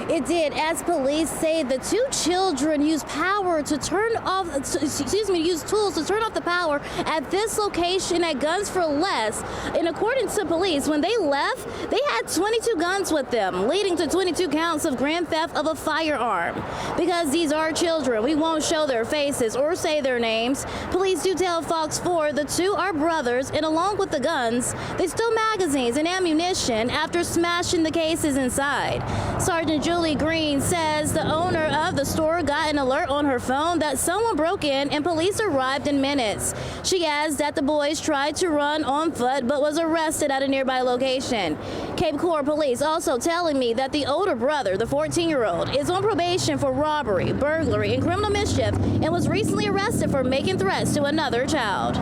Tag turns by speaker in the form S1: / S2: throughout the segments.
S1: It did, as police say the two children used power to turn off, used tools to turn off the power at this location at Guns for Less. And according to police, when they left, they had 22 guns with them, leading to 22 counts of grand theft of a firearm. Because these are children, we won't show their faces or say their names. Police do tell Fox 4 the two are brothers, and along with the guns, they stole magazines and ammunition after smashing the cases inside. Sergeant Julie Green says the owner of the store got an alert on her phone that someone broke in and police arrived in minutes. She adds that the boys tried to run on foot but was arrested at a nearby location. Cape Coral police also telling me that the older brother, the 14-year-old, is on probation for robbery, burglary, and criminal mischief and was recently arrested for making threats to another child.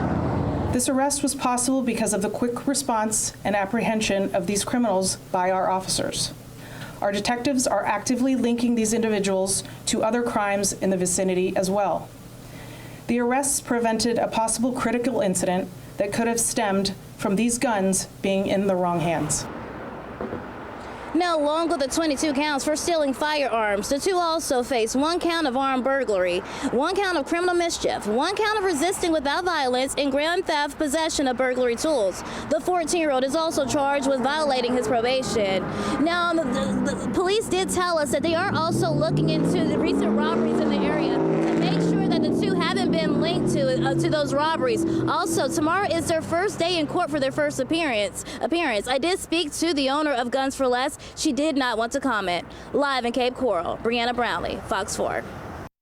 S2: This arrest was possible because of the quick response and apprehension of these criminals by our officers. Our detectives are actively linking these individuals to other crimes in the vicinity as well. The arrests prevented a possible critical incident that could have stemmed from these guns being in the wrong hands.
S1: Now, along with the 22 counts for stealing firearms, the two also face 1 count of armed burglary, 1 count of criminal mischief, 1 count of resisting without violence, and grand theft possession of burglary tools. The 14-year-old is also charged with violating his probation. Now, the police did tell us that they are also looking into the recent robberies in the area to make sure that the two haven't been linked to those robberies. Also, tomorrow is their first day in court for their first appearance. I did speak to the owner of Guns for Less. She did not want to comment. Live in Cape Coral, Brianna Brownlee, Fox 4.